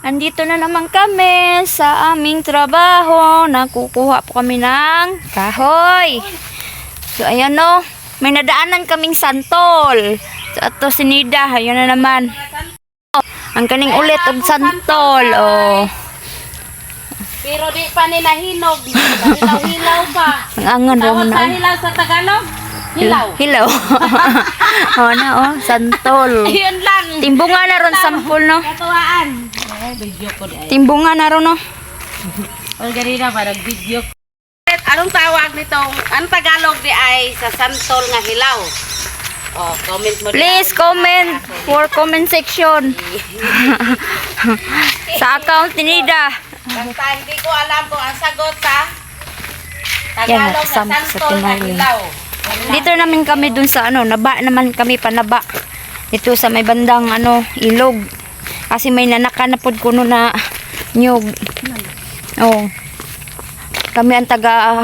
Andito na naman kami sa aming trabaho. Nakukuha po kami ng kahoy. So, ayan o. May nadaanan kaming santol. So, ito si Nida. Ayan na naman. Ang kaning ulit og santol. Oh. Pero di pa nila hinog. Hilaw-hilaw pa. Ang angan daw Tawag sa na. hilaw sa Tagalog? Hilaw. Hilaw. Oh na oh. Santol. Yun lang. Timbungan na ron sampol no. Katuwaan. Video ko di ay. Timbungan na ron no. O ganina ba nag-video ko. Anong tawag nitong, ang Tagalog di ay sa santol nga hilaw? Oh, comment mo. Please comment for comment section. Sa account ni Nida. Basta hindi ko alam kung ang sagot sa Yan, Tagalog kasama na sa santol nga Timarin. hilaw. Dito namin kami dun sa ano, naba naman kami panaba. Dito sa may bandang ano, ilog. Kasi may nanakan na pod kuno na nyug. Oh. Kami ang taga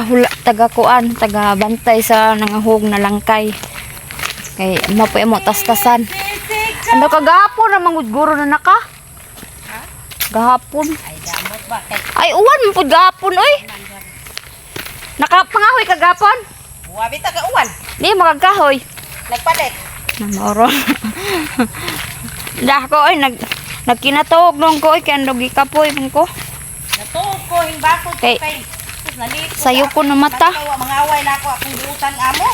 kuan, taga bantay sa nangahog na langkay. Kay mapuy mo tas-tasan. Ano kagahapon na mangudguro na naka? Gahapon. Ay, damot ba? Kay Ay uwan mo pod gahapon oy. Nakapangahoy kagahapon? Wabi taga-uwan. Di magkahoy. Nagpalit. Namoron. Dah ko ay nagkinatog nung ko ay kay andog gikapoy man ko. Natuog ko, himbakot ko Kay- kay. Nalit Sayo ko na mata. Mga away na ako akong buutan amo.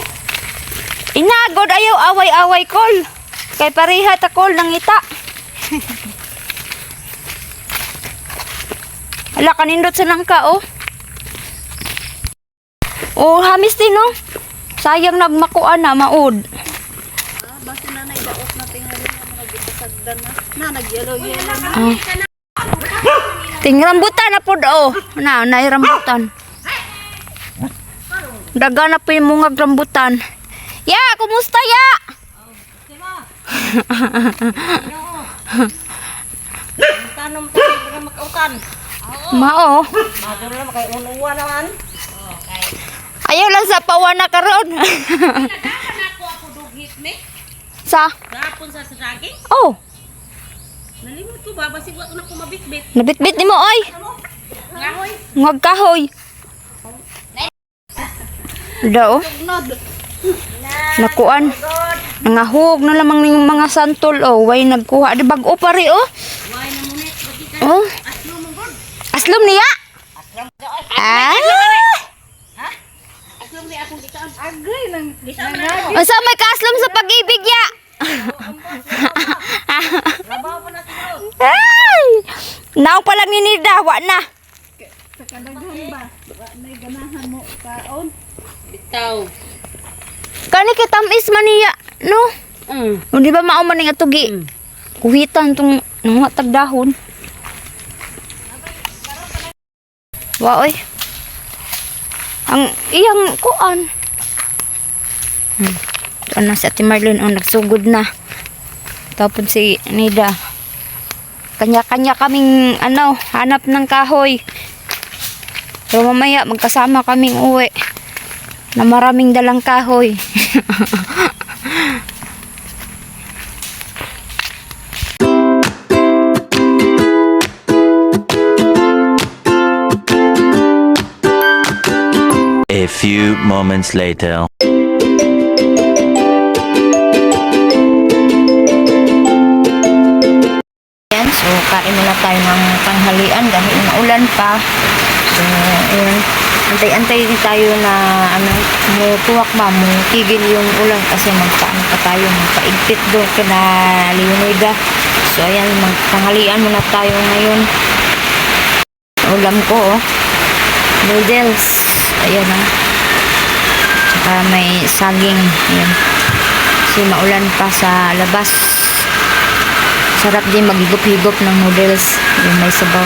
Inagod ayaw away-away kol. Kay pareha ta kol nang ita. Ala kanindot sa nangka oh. Oh hamis din no. Sayang nagmakuan na maud. Basta na naidaot na tingali na nagipasagdan na. Na nagyelo-yelo na. Ting rambutan na pod oh. Na rambutan. Daga na po yung mungag rambutan. Ya, kumusta ya? Tanong tayo na makaukan. Mao. Maduro na kay unuwa naman. Ayaw lang sa pawana karon. Nagapan ako dughit ni. Sa? Gapon sa saging. Oh, Nalimot ko ba basig wa ko na ko mabitbit. nabitbit nimo oy. Ngahoy. Ngag kahoy. Dao. Nod. Nakuan. Nangahog na lamang ning mga santol oh, way nagkuha di bag-o pare oh. Why na munit pati ka. Oh, Aslo mo gud. aslom niya. Ah. Aslo ni akong gitaan. Agay lang. Gitaan na. Unsa may kaaslom sa pag-ibig ya? Trabaho pa na siguro. Ay! Naong pa lang ni Nida, wa na. Sa kadaghan ba? May ganahan mo kaon. Bitaw. Kani kitamis man niya, no? Hindi ba mao man nga tugi? Kuhitan tong mga tagdahon. Wa oy. Ang iyang kuan. Doon na si Ate Marlene ang nagsugod na. Tapos si Nida. Kanya-kanya kaming ano, hanap ng kahoy. Pero mamaya magkasama kaming uwi na maraming dalang kahoy. A few moments later. Yan, so kain muna tayo ng tanghalian dahil maulan pa. So, ayan. Antay-antay din tayo na ano, mutuwak ba, tigil yung ulan kasi magpaano pa tayo, magpaigpit doon kina Leonida. So, ayan, magtanghalian muna tayo ngayon. Ulam ko, oh. Noodles. Ayan, oh. Tsaka may saging. Ayan. Kasi maulan pa sa labas. Sarap din magigop-higop ng noodles. Yung may sabaw.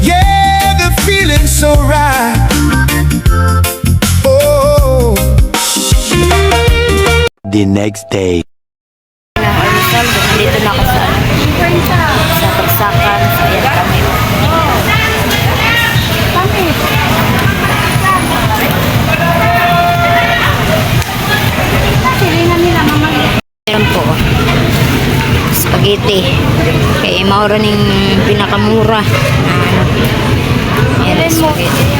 Yeah, the feeling's so right. Oh, The next day. Ng almusal, dito na ako sa pagsakan. So, ayan kami. Meron po. Spaghetti. Kaya maura ning pinakamura. Yan, spaghetti.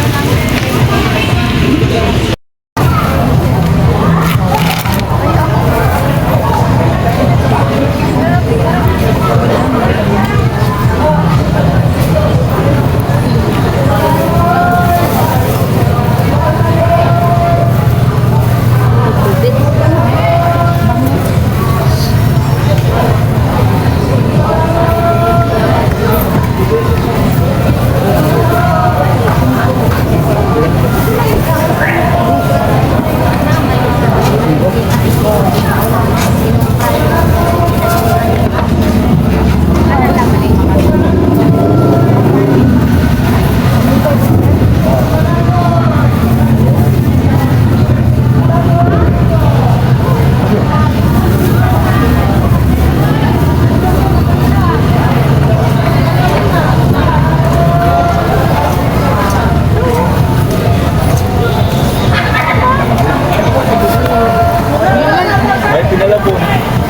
May pinalabon.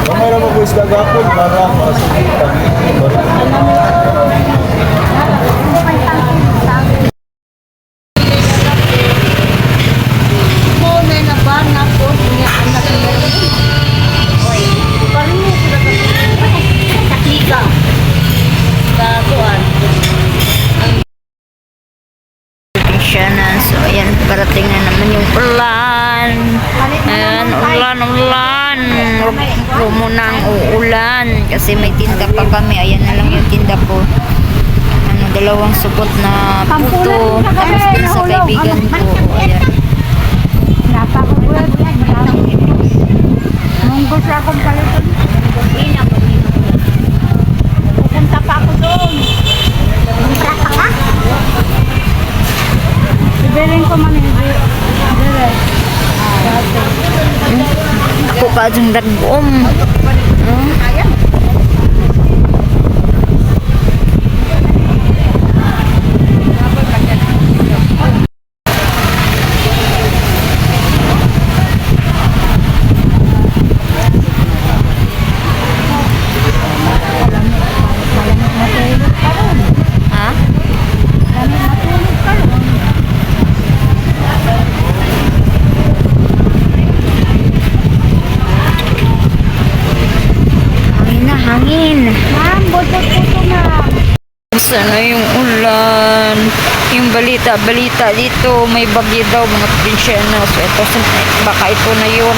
Mamaya mo po isda gapon para masukitan. Siya na. So, ayan, parating na naman yung ulan. Ayan, ulan. Huwag mo nang uulan. Kasi may tinda pa kami. Ayan na lang yung tinda po. Ano, dalawang supot na puto. Tapos din sa kaibigan ko. Ayan. Munggo siya akong palitan. Pupunta pa ako doon. Pupunta pa ka? Bibiling ko man hindi. Ako pa dyan dagom. Ha? Hangin. Ma'am, buto-buto na. Sana yung ulan. Yung balita dito, may bagyo daw mga probinsyanos. So, ito, baka ito na yun.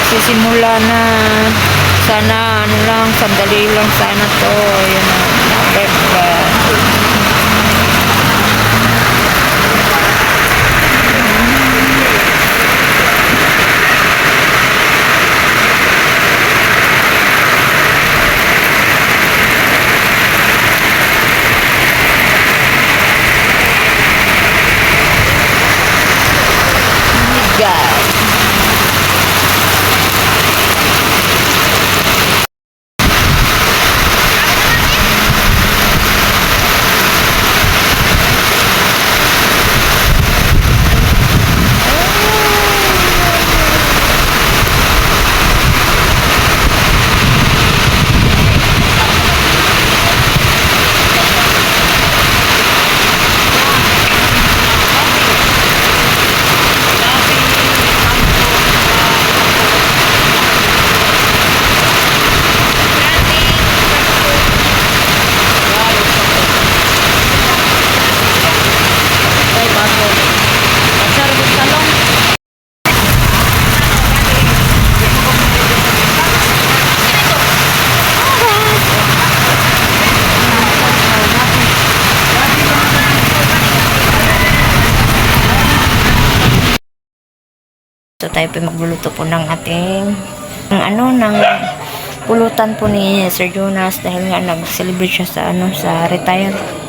Sisimula na. Sana, ano lang, sandali lang sana to. Yun na, November. God. So tayo po magluluto po ng ating ng pulutan po ni Sir Jonas dahil nga nag-celebrate siya sa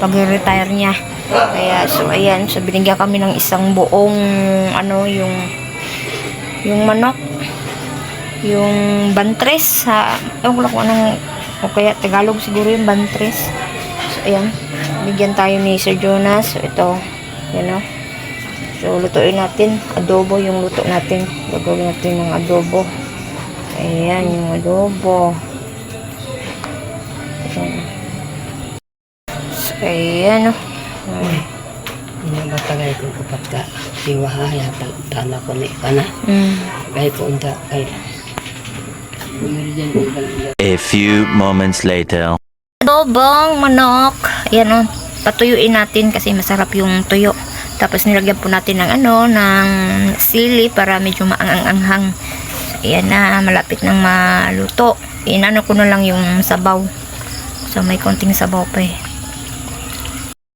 pag-retire niya. Kaya so ayan, so binigyan kami ng isang buong yung manok, yung bantres sa ewan ko lang kung anong o kaya Tagalog siguro yung bantres. So ayan, bigyan tayo ni Sir Jonas. So ito, yan o. So, lutuin natin. Adobo yung luto natin. Gagawin natin ng adobo. Ayan, yung adobo. So, ayan, oh. Ini ba tagay ko kapat ka iwahaya tana ko ni kana. Kay ko unta kay. A few moments later. Adobong manok. Ayan, oh. Patuyuin natin kasi masarap yung tuyo. Tapos nilagyan po natin ng ng sili para medyo maangang-anghang. So, ayan na, malapit nang maluto. Inano ko na lang yung sabaw. So may konting sabaw pa eh.